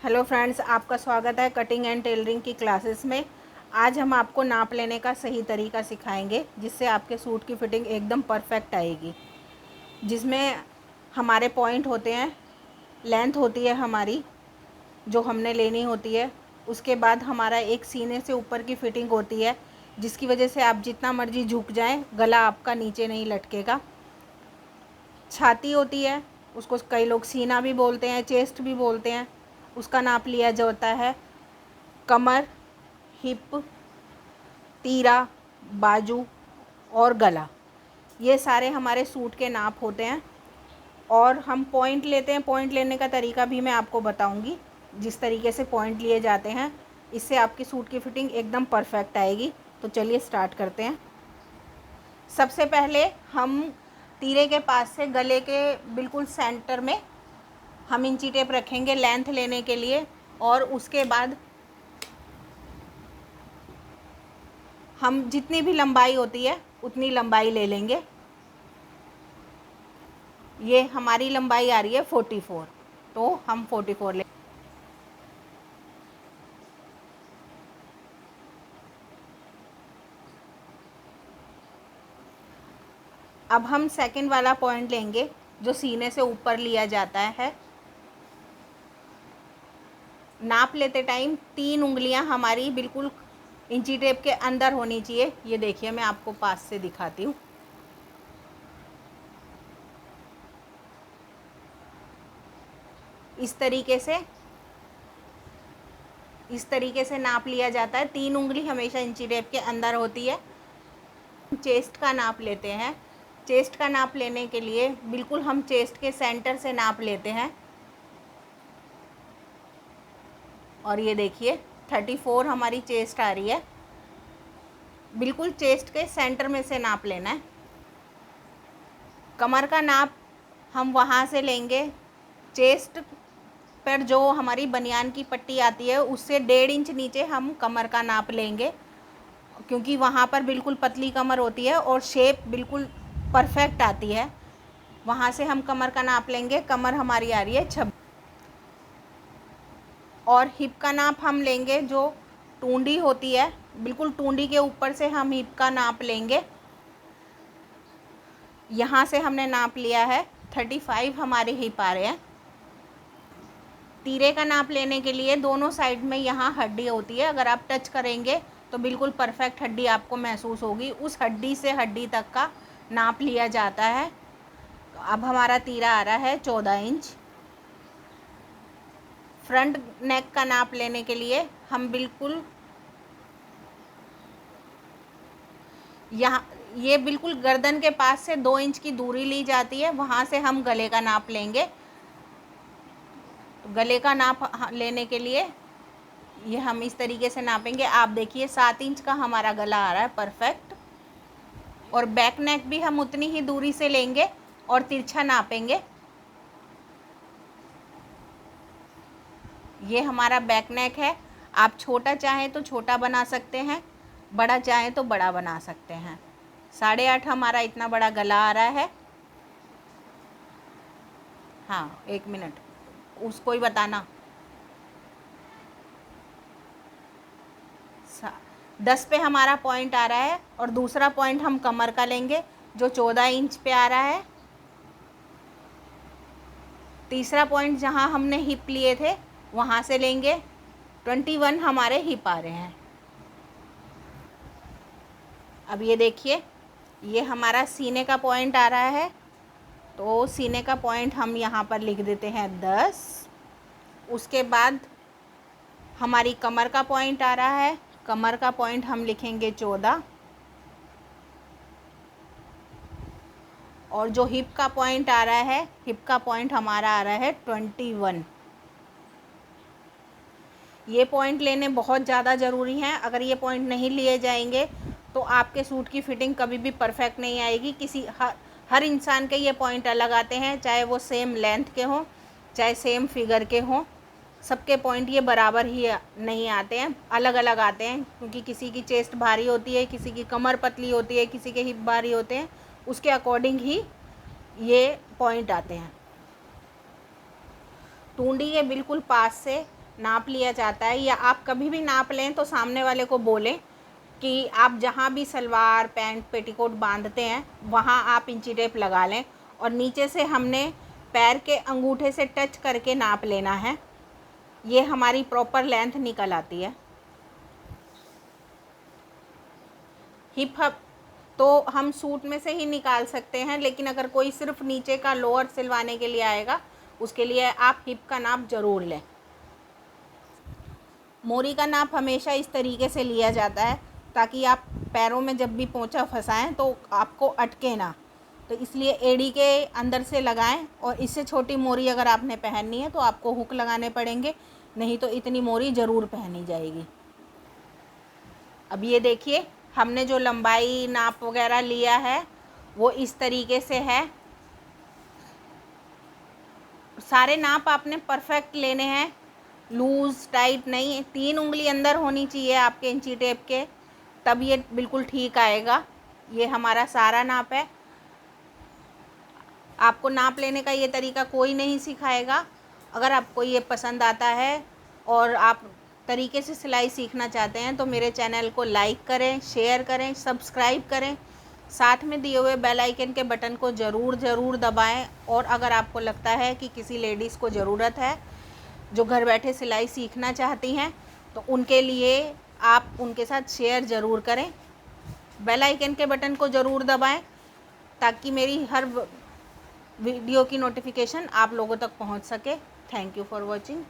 Hello friends, आपका स्वागत है कटिंग एंड टेलरिंग की क्लासेस में। आज हम आपको नाप लेने का सही तरीका सिखाएंगे जिससे आपके सूट की फिटिंग एकदम परफेक्ट आएगी। जिसमें हमारे पॉइंट होते हैं, लेंथ होती है हमारी जो हमने लेनी होती है। उसके बाद हमारा एक सीने से ऊपर की फिटिंग होती है जिसकी वजह से आप जितना मर्जी झुक जाएं, गला आपका नीचे नहीं लटकेगा। छाती होती है, उसको कई लोग सीना भी बोलते हैं, चेस्ट भी बोलते हैं। उसका नाप लिया जाता है। कमर, हिप, तीरा, बाजू और गला, ये सारे हमारे सूट के नाप होते हैं। और हम पॉइंट लेते हैं। पॉइंट लेने का तरीका भी मैं आपको बताऊंगी। जिस तरीके से पॉइंट लिए जाते हैं, इससे आपकी सूट की फिटिंग एकदम परफेक्ट आएगी। तो चलिए स्टार्ट करते हैं। सबसे पहले हम तीरे के पास से गले के बिल्कुल सेंटर में हम इंची टेप रखेंगे लेंथ लेने के लिए। और उसके बाद हम जितनी भी लंबाई होती है उतनी लंबाई ले लेंगे। ये हमारी लंबाई आ रही है 44, तो हम 44 ले। अब हम सेकंड वाला पॉइंट लेंगे जो सीने से ऊपर लिया जाता है। नाप लेते टाइम 3 उंगलियां हमारी बिल्कुल इंची टेप के अंदर होनी चाहिए। ये देखिए, मैं आपको पास से दिखाती हूँ। इस तरीके से नाप लिया जाता है। 3 उंगली हमेशा इंची टेप के अंदर होती है। चेस्ट का नाप लेते हैं। चेस्ट का नाप लेने के लिए बिल्कुल हम चेस्ट के सेंटर से नाप लेते हैं। और ये देखिए 34 हमारी चेस्ट आ रही है। बिल्कुल चेस्ट के सेंटर में से नाप लेना है। कमर का नाप हम वहाँ से लेंगे, चेस्ट पर जो हमारी बनियान की पट्टी आती है उससे 1.5 इंच नीचे हम कमर का नाप लेंगे, क्योंकि वहाँ पर बिल्कुल पतली कमर होती है और शेप बिल्कुल परफेक्ट आती है। वहाँ से हम कमर का नाप लेंगे। कमर हमारी आ रही है 26। और हिप का नाप हम लेंगे, जो टूंडी होती है बिल्कुल टूंडी के ऊपर से हम हिप का नाप लेंगे। यहाँ से हमने नाप लिया है 35 हमारे हिप आ रहे हैं। तीरे का नाप लेने के लिए दोनों साइड में यहाँ हड्डी होती है, अगर आप टच करेंगे तो बिल्कुल परफेक्ट हड्डी आपको महसूस होगी। उस हड्डी से हड्डी तक का नाप लिया जाता है। तो अब हमारा तीरा आ रहा है 14 इंच। फ्रंट नेक का नाप लेने के लिए हम बिल्कुल यहाँ, ये बिल्कुल गर्दन के पास से 2 इंच की दूरी ली जाती है। वहाँ से हम गले का नाप लेंगे। तो गले का नाप लेने के लिए ये हम इस तरीके से नापेंगे। आप देखिए 7 इंच का हमारा गला आ रहा है परफेक्ट। और बैक नेक भी हम उतनी ही दूरी से लेंगे और तिरछा नापेंगे। ये हमारा बैक नेक है। आप छोटा चाहें तो छोटा बना सकते हैं, बड़ा चाहें तो बड़ा बना सकते हैं। 8.5 हमारा इतना बड़ा गला आ रहा है। हाँ, 1 मिनट, उसको ही बताना। 10 पे हमारा पॉइंट आ रहा है। और दूसरा पॉइंट हम कमर का लेंगे जो 14 इंच पे आ रहा है। तीसरा पॉइंट जहाँ हमने हिप लिए थे वहाँ से लेंगे। 21 हमारे हिप आ रहे हैं। अब ये देखिए, ये हमारा सीने का पॉइंट आ रहा है। तो सीने का पॉइंट हम यहाँ पर लिख देते हैं 10। उसके बाद हमारी कमर का पॉइंट आ रहा है। कमर का पॉइंट हम लिखेंगे 14। और जो हिप का पॉइंट आ रहा है, हिप का पॉइंट हमारा आ रहा है 21। ये पॉइंट लेने बहुत ज़्यादा ज़रूरी हैं। अगर ये पॉइंट नहीं लिए जाएंगे तो आपके सूट की फिटिंग कभी भी परफेक्ट नहीं आएगी। हर इंसान के ये पॉइंट अलग आते हैं, चाहे वो सेम लेंथ के हों चाहे सेम फिगर के हों। सबके पॉइंट ये बराबर ही नहीं आते हैं, अलग अलग आते हैं। क्योंकि किसी की चेस्ट भारी होती है, किसी की कमर पतली होती है, किसी के हिप भारी होते हैं। उसके अकॉर्डिंग ही ये पॉइंट आते हैं। टूंडी के बिल्कुल पास से नाप लिया जाता है, या आप कभी भी नाप लें तो सामने वाले को बोलें कि आप जहाँ भी सलवार पैंट पेटीकोट बांधते हैं वहाँ आप इंची टेप लगा लें, और नीचे से हमने पैर के अंगूठे से टच करके नाप लेना है। ये हमारी प्रॉपर लेंथ निकल आती है। हिप हप तो हम सूट में से ही निकाल सकते हैं, लेकिन अगर कोई सिर्फ नीचे का लोअर सिलवाने के लिए आएगा उसके लिए आप हिप का नाप ज़रूर लें। मोरी का नाप हमेशा इस तरीके से लिया जाता है ताकि आप पैरों में जब भी पोंछा फंसाएं तो आपको अटके ना, तो इसलिए एड़ी के अंदर से लगाएं। और इससे छोटी मोरी अगर आपने पहननी है तो आपको हुक लगाने पड़ेंगे, नहीं तो इतनी मोरी ज़रूर पहनी जाएगी। अब ये देखिए, हमने जो लंबाई नाप वगैरह लिया है वो इस तरीके से है। सारे नाप आपने परफेक्ट लेने हैं, लूज़ टाइट नहीं। 3 उंगली अंदर होनी चाहिए आपके इंची टेप के, तब ये बिल्कुल ठीक आएगा। ये हमारा सारा नाप है। आपको नाप लेने का ये तरीका कोई नहीं सिखाएगा। अगर आपको ये पसंद आता है और आप तरीके से सिलाई सीखना चाहते हैं तो मेरे चैनल को लाइक करें, शेयर करें, सब्सक्राइब करें, साथ में दिए हुए बेल आइकन के बटन को ज़रूर दबाएं। और अगर आपको लगता है कि किसी लेडीज़ को ज़रूरत है जो घर बैठे सिलाई सीखना चाहती हैं तो उनके लिए आप उनके साथ शेयर ज़रूर करें। बेल आइकन के बटन को ज़रूर दबाएं ताकि मेरी हर वीडियो की नोटिफिकेशन आप लोगों तक पहुंच सके। Thank you for watching.